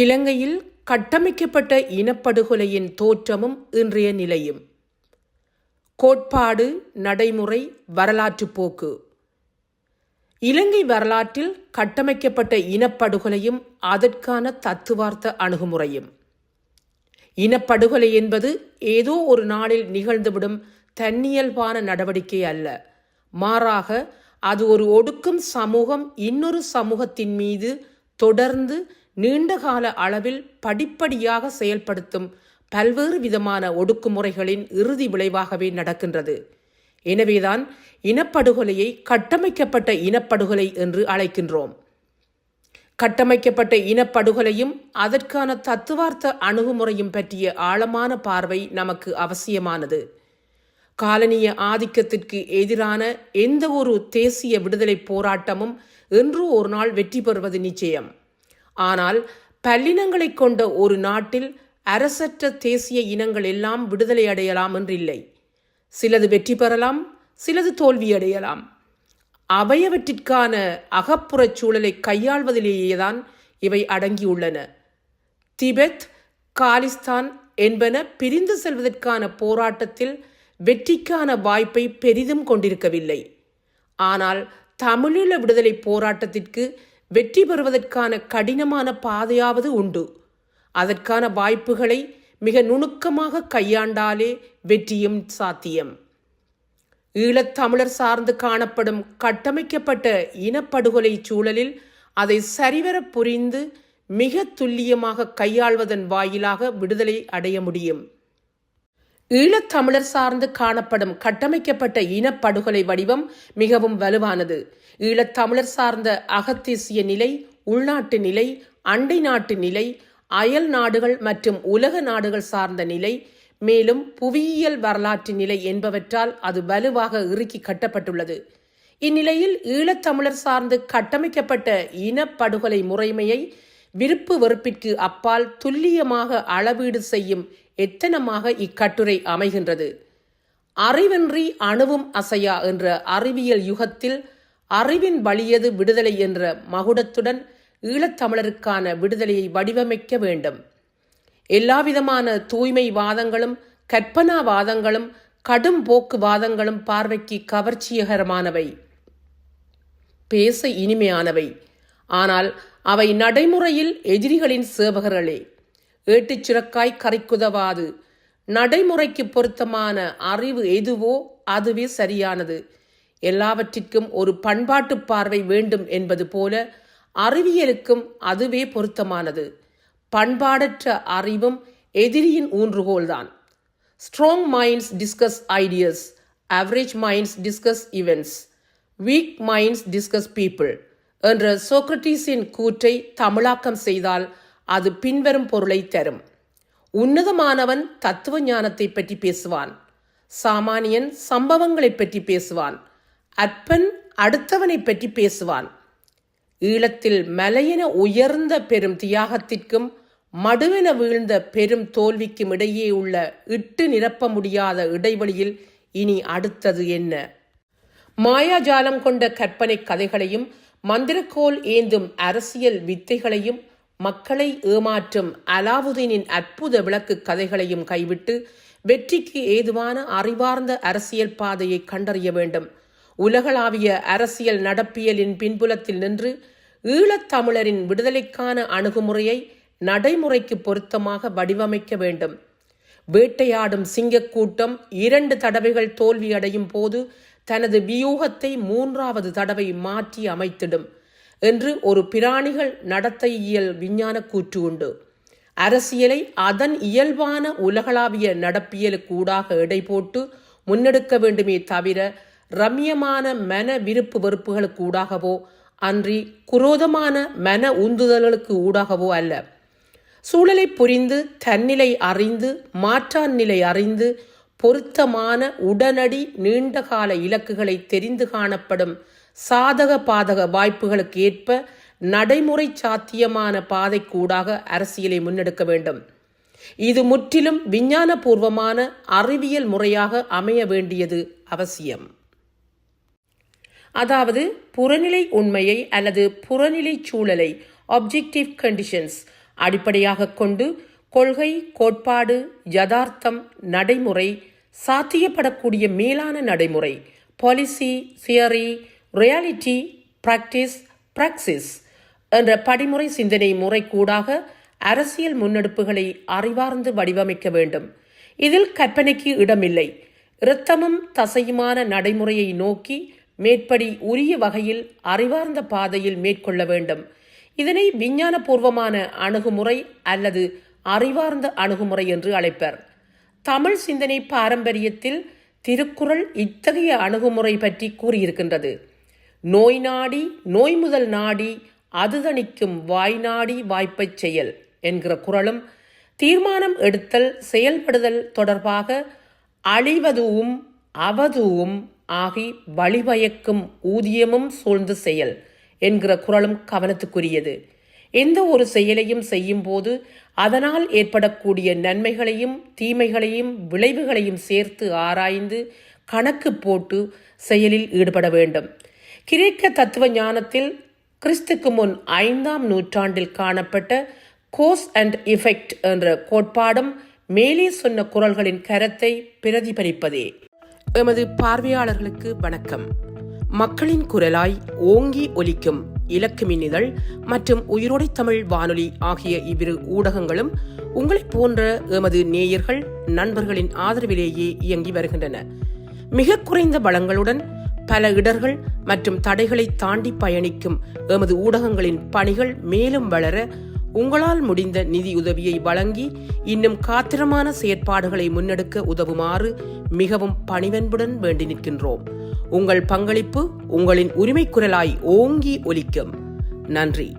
இலங்கையில் கட்டமைக்கப்பட்ட இனப்படுகொலையின் தோற்றமும் இன்றைய நிலையும். கோட்பாடு, நடைமுறை, வரலாற்று போக்கு. இலங்கை வரலாற்றில் கட்டமைக்கப்பட்ட இனப்படுகொலையும் அதற்கான தத்துவார்த்த அணுகுமுறையும். இனப்படுகொலை என்பது ஏதோ ஒரு நாளில் நிகழ்ந்துவிடும் தன்னியல்பான நடவடிக்கை அல்ல. மாறாக அது ஒரு ஒடுக்கும் சமூகம் இன்னொரு சமூகத்தின் மீது தொடர்ந்து நீண்டகால அளவில் படிப்படியாக செயல்படுத்தும் பல்வேறு விதமான ஒடுக்குமுறைகளின் இறுதி விளைவாகவே நடக்கின்றது. எனவேதான் இனப்படுகொலையை கட்டமைக்கப்பட்ட இனப்படுகொலை என்று அழைக்கின்றோம். கட்டமைக்கப்பட்ட இனப்படுகொலையும் அதற்கான தத்துவார்த்த அணுகுமுறையும் பற்றிய ஆழமான பார்வை நமக்கு அவசியமானது. காலனிய ஆதிக்கத்திற்கு எதிரான எந்த ஒரு தேசிய விடுதலை போராட்டமும் என்று ஒரு நாள் வெற்றி பெறுவது நிச்சயம். ஆனால் பல்லினங்களை கொண்ட ஒரு நாட்டில் அரசற்ற தேசிய இனங்கள் எல்லாம் விடுதலை அடையலாம் என்றில்லை. சிலது வெற்றி பெறலாம், சிலது தோல்வியடையலாம். அவையவற்றிற்கான அகப்புறச் சூழலை கையாள்வதிலேயேதான் இவை அடங்கியுள்ளன. திபெத், காலிஸ்தான் என்பன பிரிந்து செல்வதற்கான போராட்டத்தில் வெற்றிக்கான வாய்ப்பை பெரிதும் கொண்டிருக்கவில்லை. ஆனால் தமிழீழ விடுதலை போராட்டத்திற்கு வெற்றி பெறுவதற்கான கடினமான பாதையாவது உண்டு. அதற்கான வாய்ப்புகளை மிக நுணுக்கமாக கையாண்டாலே வெற்றியும் சாத்தியம். ஈழத்தமிழர் சார்ந்து காணப்படும் கட்டமைக்கப்பட்ட இனப்படுகொலை சூழலில் அதை சரிவர புரிந்து மிக துல்லியமாக கையாள்வதன் வாயிலாக விடுதலை அடைய முடியும். ஈழத்தமிழர் சார்ந்து காணப்படும் கட்டமைக்கப்பட்ட இனப்படுகொலை வடிவம் மிகவும் வலுவானது. ஈழத்தமிழர் சார்ந்த அகத்தேசிய நிலை, உள்நாட்டு நிலை, அண்டை நாட்டு நிலை, அயல் நாடுகள் மற்றும் உலக நாடுகள் சார்ந்த நிலை, மேலும் புவியியல் வரலாற்று நிலை என்பவற்றால் அது வலுவாக இறுக்கி கட்டப்பட்டுள்ளது. இந்நிலையில் ஈழத்தமிழர் சார்ந்து கட்டமைக்கப்பட்ட இனப்படுகொலை முறைமையை விருப்பு வெறுப்பிற்கு அப்பால் துல்லியமாக அளவீடு செய்யும் எத்தனமாக இக்கட்டுரை அமைகின்றது. அறிவின்றி அணுவும் அசையா என்ற அறிவியல் யுகத்தில் அறிவின் வழியது விடுதலை என்ற மகுடத்துடன் ஈழத்தமிழருக்கான விடுதலையை வடிவமைக்க வேண்டும். எல்லாவிதமான தூய்மை வாதங்களும் கற்பனா வாதங்களும் கடும் போக்கு வாதங்களும் பார்வைக்கு கவர்ச்சிகரமானவை, பேச இனிமையானவை. ஆனால் அவை நடைமுறையில் எதிரிகளின் சேவகர்களே. ஏட்டுச் சுரக்காய் கறிக்குதவாது. நடைமுறைக்கு பொருத்தமான அறிவு எதுவோ அதுவே சரியானது. எல்லாவற்றிற்கும் ஒரு பண்பாட்டு பார்வை வேண்டும் என்பது போல அறிவியலுக்கும் அதுவே பொருத்தமானது. பண்பாடற்ற அறிவும் எதிரியின் ஊன்றுகோல்தான். Strong minds discuss ideas, average minds discuss events, weak minds discuss people என்ற சோக்ரட்டிஸின் கூற்றை தமிழாக்கம் செய்தால் அது பின்வரும் பொருளை தரும். உன்னதமானவன் தத்துவ ஞானத்தை பற்றி பேசுவான், சாமானியன் சம்பவங்களை பற்றி பேசுவான், அற்பன் அடுத்தவனை பற்றி பேசுவான். ஈழத்தில் மலையென உயர்ந்த பெரும் தியாகத்திற்கும் மடுவென வீழ்ந்த பெரும் தோல்விக்கும் இடையே உள்ள இட்டு நிரப்ப முடியாத இடைவெளியில் இனி அடுத்தது என்ன? மாயாஜாலம் கொண்ட கற்பனை கதைகளையும் மந்திரக்கோல் ஏந்தும் அரசியல் வித்தைகளையும் மக்களை ஏமாற்றும் அலாவுதீனின் அற்புத விளக்கு கதைகளையும் கைவிட்டு வெற்றிக்கு ஏதுவான அறிவார்ந்த அரசியல் பாதையை கண்டறிய வேண்டும். உலகளாவிய அரசியல் நடப்பியலின் பின்புலத்தில் நின்று ஈழத்தமிழரின் விடுதலைக்கான அணுகுமுறையை நடைமுறைக்கு பொருத்தமாக வடிவமைக்க வேண்டும். வேட்டையாடும் சிங்கக்கூட்டம் 2 தடவைகள் தோல்வியடையும் போது தனது வியூகத்தை 3வது தடவை மாற்றி அமைத்திடும். என்று ஒரு பிராணிகள் நடத்தையியல் விஞ்ஞான கூற்று உண்டு. அரசியலை அதன் இயல்பான உலகளாவிய நடப்பியலுக்கு ஊடாக எடை போட்டு முன்னெடுக்க வேண்டுமே தவிர ரம்யமான மன விருப்பு வெறுப்புகளுக்கு ஊடாகவோ அன்றி குரோதமான மன உந்துதல்களுக்கு ஊடாகவோ அல்ல. சூழலை புரிந்து தன்னிலை அறிந்து மாற்றான் நிலை அறிந்து பொருத்தமான உடனடி நீண்டகால இலக்குகளை தெரிந்து காணப்படும் சாதக பாதக வாய்ப்புகளுக்கு ஏற்ப நடைமுறை சாத்தியமான பாதைக்கூடாக அரசியலை முன்னெடுக்க வேண்டும். இது முற்றிலும் விஞ்ஞானபூர்வமான அறிவியல் முறையாக அமைய வேண்டியது அவசியம். அதாவது புறநிலை உண்மையை அல்லது புறநிலை சூழலை ஆப்ஜெக்டிவ் கண்டிஷன்ஸ் அடிப்படையாக கொண்டு கொள்கை, கோட்பாடு, யதார்த்தம், நடைமுறை, சாத்தியப்படக்கூடிய மேலான நடைமுறை, பாலிசி, தியரி, ரியாலிட்டி, பிராக்டிஸ், பிராக்சிஸ் என்ற படிமுறை சிந்தனை முறை கூடாக அரசியல் முன்னெடுப்புகளை அறிவார்ந்து வடிவமைக்க வேண்டும். இதில் கற்பனைக்கு இடமில்லை. இரத்தமும் தசையுமான நடைமுறையை நோக்கி மேற்படி உரிய வகையில் அறிவார்ந்த பாதையில் மேற்கொள்ள வேண்டும். இதனை விஞ்ஞானபூர்வமான அணுகுமுறை அல்லது அறிவார்ந்த அணுகுமுறை என்று அழைப்பர். தமிழ் சிந்தனை பாரம்பரியத்தில் திருக்குறள் இத்தகைய அணுகுமுறை பற்றி கூறியிருக்கின்றது. நோய் நாடி நோய் முதல் நாடி அது தணிக்கும் வாய் நாடி வாய்ப்பைச் செயல் என்கிற குறளும் தீர்மானம் எடுத்தல் செயல்படுதல் தொடர்பாக அழிவதுவும் அவதுவும் ஆகி வழிபயக்கும் ஊதியமும் சூழ்ந்து செயல் என்கிற குறளும் கவனத்துக்குரியது. எந்த ஒரு செயலையும் செய்யும் போது அதனால் ஏற்படக்கூடிய நன்மைகளையும் தீமைகளையும் விளைவுகளையும் சேர்த்து ஆராய்ந்து கணக்கு போட்டு செயலில் ஈடுபட வேண்டும். கிரேக்க தத்துவ ஞானத்தில் கிறிஸ்துக்கு முன் 5ஆம் நூற்றாண்டில் காணப்பட்ட கோஸ் அண்ட் எஃபெக்ட் என்ற கோட்பாடும் மேலே சொன்ன குறள்களின் கருத்தை பிரதிபலிப்பதே. எமது பார்வையாளர்களுக்கு வணக்கம். மக்களின் குரலாய் ஓங்கி ஒலிக்கும் இலக்குமின் இதழ் மற்றும் உயிரோடை தமிழ் வானொலி ஆகிய இவ்விரு ஊடகங்களும் உங்களைப் போன்ற எமது நேயர்கள் நண்பர்களின் ஆதரவிலேயே இயங்கி வருகின்றன. மிக குறைந்த வளங்களுடன் பல இடர்கள் மற்றும் தடைகளை தாண்டி பயணிக்கும் எமது ஊடகங்களின் பணிகள் மேலும் வளர உங்களால் முடிந்த நிதியுதவியை வழங்கி இன்னும் காத்திரமான செயற்பாடுகளை முன்னெடுக்க உதவுமாறு மிகவும் பணிவன்புடன் வேண்டி நிற்கின்றோம். உங்கள் பங்களிப்பு உங்களின் உரிமை குரலாய் ஓங்கி ஒலிக்கும். நன்றி.